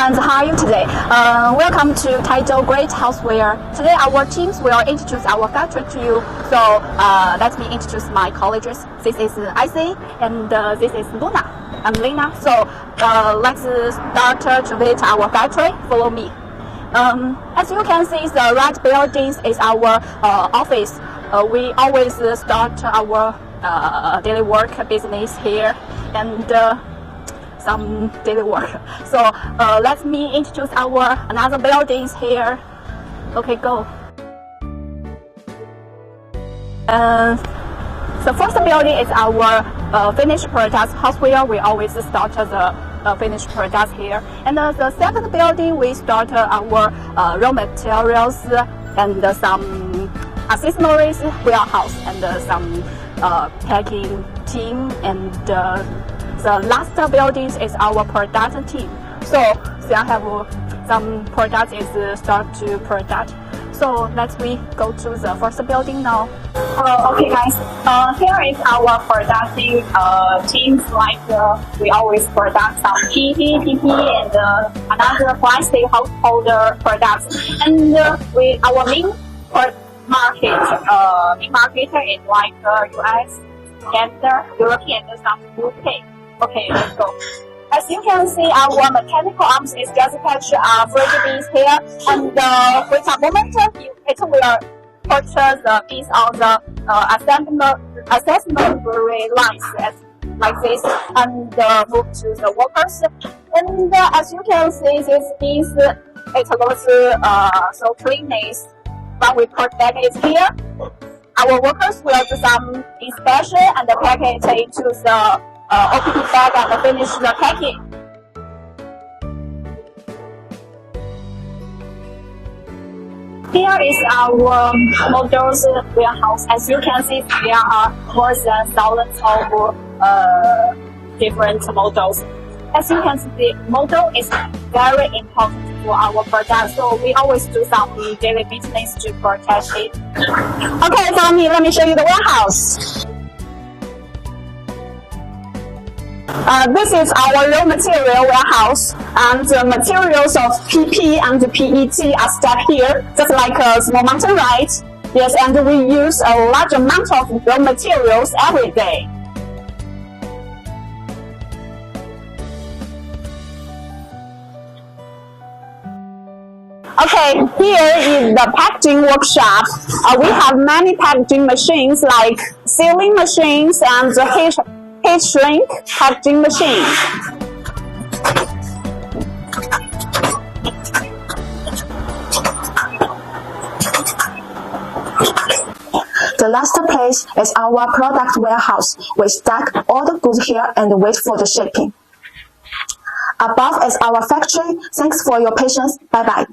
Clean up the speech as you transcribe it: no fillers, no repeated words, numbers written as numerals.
friends, how are you today? Welcome to Taizhou Great Houseware. Today our teams will introduce our factory to you. So let me introduce my colleagues. This is IC and this is Luna. I'm Lina. So let's start to visit our factory. Follow me. As you can see, the right building is our office. We always start our daily work business here and some daily work. So let me introduce our another buildings here. Okay, go. The first building is our finished products houseware. We always start the finished products here. And the second building, we start our raw materials and some accessories warehouse and some packing team, and the last building is our production team. So I have some products is start to product. So let's go to the first building now. Okay guys, here is our production teams. Like we always product some PP and another plastic household products. And our main market is like US, Canada, European, and some UK. Okay, let's go. As you can see, our mechanical arms is just attached fridge beans here, and with a moment, it will purchase the beans on the assembly lines like this, and move to the workers. And as you can see, this beans it looks so cleanness. When we put it here, our workers will do some inspection and pack it into the OPP bag and finish the packing. Here is our models warehouse. As you can see, there are more than thousands of different models. As you can see, the model is very important for our product, so we always do some daily business to protect it. Okay, follow me. Let me show you the warehouse. This is our raw material warehouse, and the materials of PP and PET are stacked here, just like a small mountain, right? Yes, and we use a large amount of raw materials every day. Okay, here is the packaging workshop. We have many packaging machines like sealing machines and the heat shrink packaging machine. The last place is our product warehouse. We stack all the goods here and wait for the shipping. Above is our factory. Thanks for your patience. Bye-bye.